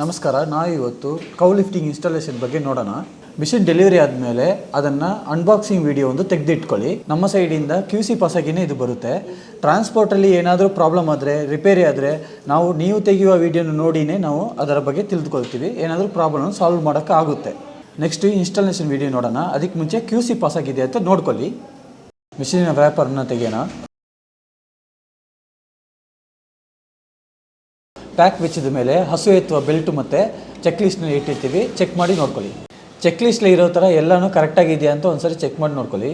ನಮಸ್ಕಾರ. ನಾವು ಇವತ್ತು ಕೌ ಲಿಫ್ಟಿಂಗ್ ಇನ್ಸ್ಟಾಲೇಷನ್ ಬಗ್ಗೆ ನೋಡೋಣ. ಮಿಷಿನ್ ಡೆಲಿವರಿ ಆದಮೇಲೆ ಅದನ್ನು ಅನ್ಬಾಕ್ಸಿಂಗ್ ವಿಡಿಯೋ ಒಂದು ತೆಗೆದಿಟ್ಕೊಳ್ಳಿ. ನಮ್ಮ ಸೈಡಿಂದ QC ಪಾಸಾಗಿನೇ ಇದು ಬರುತ್ತೆ. ಟ್ರಾನ್ಸ್ಪೋರ್ಟಲ್ಲಿ ಏನಾದರೂ ಪ್ರಾಬ್ಲಮ್ ಆದರೆ, ರಿಪೇರಿ ಆದರೆ ನೀವು ತೆಗೆಯುವ ವಿಡಿಯೋನ ನೋಡಿನೇ ನಾವು ಅದರ ಬಗ್ಗೆ ತಿಳಿದುಕೊಳ್ತೀವಿ. ಏನಾದರೂ ಪ್ರಾಬ್ಲಮ್ ಸಾಲ್ವ್ ಮಾಡೋಕ್ಕಾಗುತ್ತೆ. ನೆಕ್ಸ್ಟ್ ಇನ್ಸ್ಟಾಲೇಷನ್ ವಿಡಿಯೋ ನೋಡೋಣ. ಅದಕ್ಕೆ ಮುಂಚೆ QC ಪಾಸಾಗಿದೆ ಅಂತ ನೋಡ್ಕೊಳ್ಳಿ. ಮಿಷಿನಿನ ವ್ಯಾಪರ್ನ ತೆಗೆಯೋಣ. ಪ್ಯಾಕ್ ಬೆಚ್ಚಿದ ಮೇಲೆ ಹಸು ಎತ್ತುವ ಬೆಲ್ಟು ಮತ್ತು ಚೆಕ್ ಲಿಸ್ಟ್ನಲ್ಲಿ ಇಟ್ಟಿರ್ತೀವಿ. ಚೆಕ್ ಮಾಡಿ ನೋಡ್ಕೊಳ್ಳಿ. ಚೆಕ್ ಲಿಸ್ಟಲ್ಲಿ ಇರೋ ಥರ ಎಲ್ಲನೂ ಕರೆಕ್ಟಾಗಿದೆಯಾ ಅಂತ ಒಂದ್ಸರಿ ಚೆಕ್ ಮಾಡಿ ನೋಡ್ಕೊಳ್ಳಿ.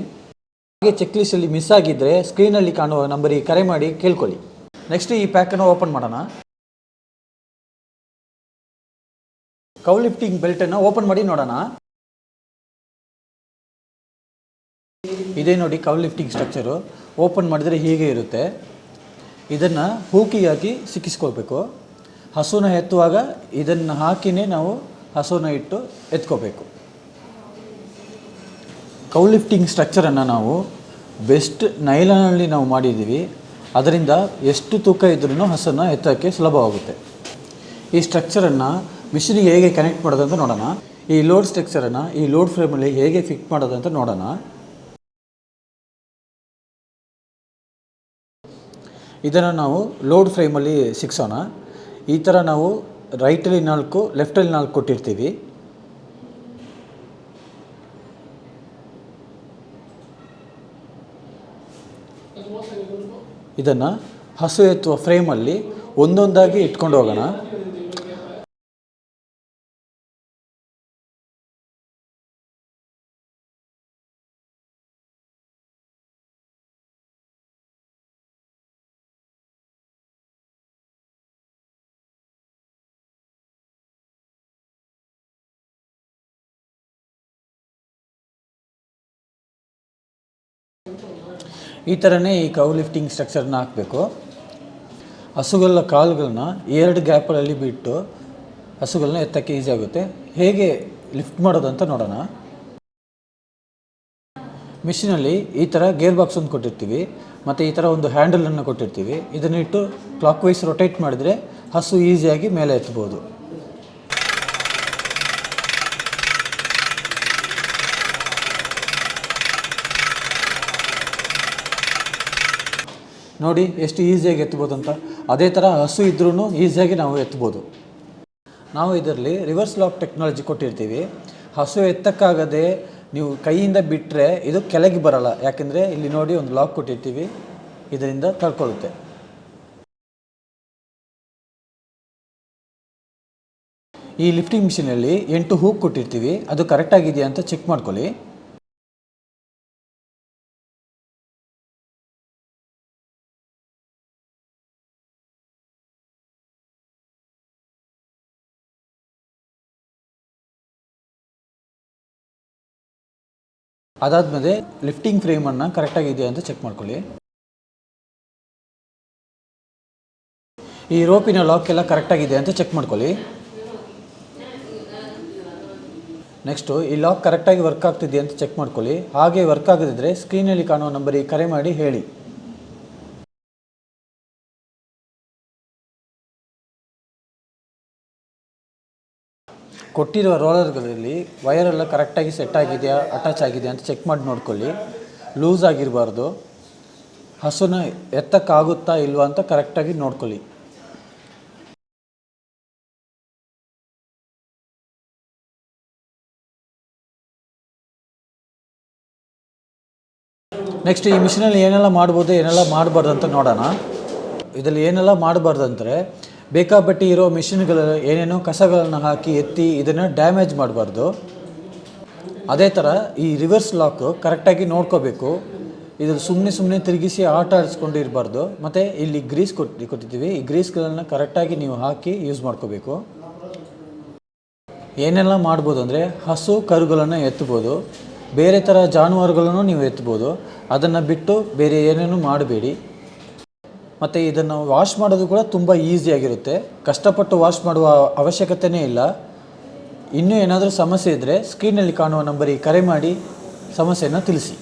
ಹಾಗೆ ಚೆಕ್ ಲಿಸ್ಟಲ್ಲಿ ಮಿಸ್ ಆಗಿದ್ದರೆ ಸ್ಕ್ರೀನಲ್ಲಿ ಕಾಣುವ ನಂಬರಿಗೆ ಕರೆ ಮಾಡಿ ಕೇಳ್ಕೊಳ್ಳಿ. ನೆಕ್ಸ್ಟ್ ಈ ಪ್ಯಾಕನ್ನು ಓಪನ್ ಮಾಡೋಣ. ಕೌ ಲಿಫ್ಟಿಂಗ್ ಬೆಲ್ಟನ್ನು ಓಪನ್ ಮಾಡಿ ನೋಡೋಣ. ಇದೇ ನೋಡಿ ಕೌ ಲಿಫ್ಟಿಂಗ್ ಸ್ಟ್ರಕ್ಚರು. ಓಪನ್ ಮಾಡಿದರೆ ಹೀಗೆ ಇರುತ್ತೆ. ಇದನ್ನು ಹೂಕಿಯಾಗಿ ಸಿಕ್ಕಿಸ್ಕೊಳ್ಬೇಕು. ಹಸುನ ಎತ್ತುವಾಗ ಇದನ್ನು ಹಾಕಿನೇ ನಾವು ಹಸುನ ಇಟ್ಟು ಎತ್ಕೋಬೇಕು. ಕೌ ಲಿಫ್ಟಿಂಗ್ ಸ್ಟ್ರಕ್ಚರನ್ನು ನಾವು ಬೆಸ್ಟ್ ನೈಲಾನಲ್ಲಿ ನಾವು ಮಾಡಿದ್ದೀವಿ. ಅದರಿಂದ ಎಷ್ಟು ತೂಕ ಇದ್ರೂ ಹಸನ್ನು ಎತ್ತೋಕ್ಕೆ ಸುಲಭವಾಗುತ್ತೆ. ಈ ಸ್ಟ್ರಕ್ಚರನ್ನು ಮಿಷಿನಿಗೆ ಹೇಗೆ ಕನೆಕ್ಟ್ ಮಾಡೋದಂತ ನೋಡೋಣ. ಈ ಲೋಡ್ ಸ್ಟ್ರಕ್ಚರನ್ನು ಈ ಲೋಡ್ ಫ್ರೇಮಲ್ಲಿ ಹೇಗೆ ಫಿಟ್ ಮಾಡೋದಂತ ನೋಡೋಣ. ಇದನ್ನು ನಾವು ಲೋಡ್ ಫ್ರೇಮಲ್ಲಿ ಸಿಕ್ಸೋಣ. ಈ ಥರ ನಾವು ರೈಟಲ್ಲಿ 4 ಲೆಫ್ಟಲ್ಲಿ 4 ಕೊಟ್ಟಿರ್ತೀವಿ. ಇದನ್ನು ಹಸು ಎತ್ತುವ ಫ್ರೇಮಲ್ಲಿ ಒಂದೊಂದಾಗಿ ಇಟ್ಕೊಂಡು ಹೋಗೋಣ. ಈ ಥರನೇ ಈ ಕೌ ಲಿಫ್ಟಿಂಗ್ ಸ್ಟ್ರಕ್ಚರ್ನ ಹಾಕಬೇಕು. ಹಸುಗಳ ಕಾಲುಗಳನ್ನ 2 ಗ್ಯಾಪಲ್ಲಿ ಬಿಟ್ಟು ಹಸುಗಳನ್ನ ಎತ್ತಕ್ಕೆ ಈಸಿ ಆಗುತ್ತೆ. ಹೇಗೆ ಲಿಫ್ಟ್ ಮಾಡೋದಂತ ನೋಡೋಣ. ಮಿಷಿನಲ್ಲಿ ಈ ಥರ ಗೇರ್ ಬಾಕ್ಸ್ ಒಂದು ಕೊಟ್ಟಿರ್ತೀವಿ ಮತ್ತು ಈ ಥರ ಒಂದು ಹ್ಯಾಂಡಲನ್ನು ಕೊಟ್ಟಿರ್ತೀವಿ. ಇದನ್ನಿಟ್ಟು ಕ್ಲಾಕ್ ವೈಸ್ ರೊಟೇಟ್ ಮಾಡಿದರೆ ಹಸು ಈಸಿಯಾಗಿ ಮೇಲೆ ಎತ್ತಬೋದು. ನೋಡಿ ಎಷ್ಟು ಈಸಿಯಾಗಿ ಎತ್ತಬೋದು ಅಂತ. ಅದೇ ಥರ ಹಸು ಇದ್ರೂ ಈಸಿಯಾಗಿ ನಾವು ಎತ್ತಬೋದು. ನಾವು ಇದರಲ್ಲಿ ರಿವರ್ಸ್ ಲಾಕ್ ಟೆಕ್ನಾಲಜಿ ಕೊಟ್ಟಿರ್ತೀವಿ. ಹಸು ಎತ್ತಕ್ಕಾಗದೆ ನೀವು ಕೈಯಿಂದ ಬಿಟ್ಟರೆ ಇದು ಕೆಳಗೆ ಬರೋಲ್ಲ. ಯಾಕೆಂದರೆ ಇಲ್ಲಿ ನೋಡಿ ಒಂದು ಲಾಕ್ ಕೊಟ್ಟಿರ್ತೀವಿ, ಇದರಿಂದ ತಡ್ಕೊಳ್ಳುತ್ತೆ. ಈ ಲಿಫ್ಟಿಂಗ್ ಮಿಷಿನಲ್ಲಿ 8 ಹೂಕ್ ಕೊಟ್ಟಿರ್ತೀವಿ. ಅದು ಕರೆಕ್ಟಾಗಿದೆಯಾ ಅಂತ ಚೆಕ್ ಮಾಡ್ಕೊಳ್ಳಿ. ಅದಾದಮೇಲೆ ಲಿಫ್ಟಿಂಗ್ ಫ್ರೇಮನ್ನು ಕರೆಕ್ಟಾಗಿದೆಯಾ ಅಂತ ಚೆಕ್ ಮಾಡ್ಕೊಳ್ಳಿ. ಈ ರೋಪಿನ ಲಾಕ್ ಎಲ್ಲ ಕರೆಕ್ಟಾಗಿದೆ ಅಂತ ಚೆಕ್ ಮಾಡ್ಕೊಳ್ಳಿ. ನೆಕ್ಸ್ಟು ಈ ಲಾಕ್ ಕರೆಕ್ಟಾಗಿ ವರ್ಕ್ ಆಗ್ತಿದೆಯಾ ಅಂತ ಚೆಕ್ ಮಾಡ್ಕೊಳ್ಳಿ. ಹಾಗೆ ವರ್ಕ್ ಆಗದಿದ್ದರೆ ಸ್ಕ್ರೀನಲ್ಲಿ ಕಾಣುವ ನಂಬರಿಗೆ ಕರೆ ಮಾಡಿ ಹೇಳಿ. ಕೊಟ್ಟಿರುವ ರೋಲರ್ಗಳಲ್ಲಿ ವಯರೆಲ್ಲ ಕರೆಕ್ಟಾಗಿ ಸೆಟ್ ಆಗಿದೆಯಾ, ಅಟ್ಯಾಚ್ ಆಗಿದೆಯಾ ಅಂತ ಚೆಕ್ ಮಾಡಿ ನೋಡ್ಕೊಳ್ಳಿ. ಲೂಸ್ ಆಗಿರಬಾರ್ದು. ಹಸುನ ಎತ್ತಕ್ಕಾಗುತ್ತಾ ಇಲ್ವಾ ಅಂತ ಕರೆಕ್ಟಾಗಿ ನೋಡ್ಕೊಳ್ಳಿ. ನೆಕ್ಸ್ಟ್ ಈ ಮಿಷಿನಲ್ಲಿ ಏನೆಲ್ಲ ಮಾಡ್ಬೋದು, ಏನೆಲ್ಲ ಮಾಡಬಾರ್ದು ಅಂತ ನೋಡೋಣ. ಇದರಲ್ಲಿ ಏನೆಲ್ಲ ಮಾಡಬಾರ್ದು ಅಂದರೆ, ಬೇಕಾಪಟ್ಟಿ ಇರೋ ಮಿಷಿನ್ಗಳ ಏನೇನೋ ಕಸಗಳನ್ನು ಹಾಕಿ ಎತ್ತಿ ಇದನ್ನು ಡ್ಯಾಮೇಜ್ ಮಾಡಬಾರ್ದು. ಅದೇ ಥರ ಈ ರಿವರ್ಸ್ ಲಾಕು ಕರೆಕ್ಟಾಗಿ ನೋಡ್ಕೋಬೇಕು. ಇದು ಸುಮ್ಮನೆ ತಿರುಗಿಸಿ ಆಟ ಆಡಿಸ್ಕೊಂಡಿರಬಾರ್ದು. ಮತ್ತು ಇಲ್ಲಿ ಗ್ರೀಸ್ ಕೊಟ್ಟಿದ್ದೀವಿ. ಈ ಗ್ರೀಸ್ಗಳನ್ನು ಕರೆಕ್ಟಾಗಿ ನೀವು ಹಾಕಿ ಯೂಸ್ ಮಾಡ್ಕೋಬೇಕು. ಏನೆಲ್ಲ ಮಾಡ್ಬೋದು ಅಂದರೆ, ಹಸು ಕರುಗಳನ್ನು ಎತ್ತಬೋದು, ಬೇರೆ ಥರ ಜಾನುವಾರುಗಳನ್ನು ನೀವು ಎತ್ತಬೋದು. ಅದನ್ನು ಬಿಟ್ಟು ಬೇರೆ ಏನೇನು ಮಾಡಬೇಡಿ. ಮತ್ತು ಇದನ್ನು ವಾಶ್ ಮಾಡೋದು ಕೂಡ ತುಂಬ ಈಸಿಯಾಗಿರುತ್ತೆ. ಕಷ್ಟಪಟ್ಟು ವಾಶ್ ಮಾಡುವ ಅವಶ್ಯಕತೆಯೇ ಇಲ್ಲ. ಇನ್ನೂ ಏನಾದರೂ ಸಮಸ್ಯೆ ಇದ್ದರೆ ಸ್ಕ್ರೀನಲ್ಲಿ ಕಾಣುವ ನಂಬರಿಗೆ ಕರೆ ಮಾಡಿ ಸಮಸ್ಯೆಯನ್ನು ತಿಳಿಸಿ.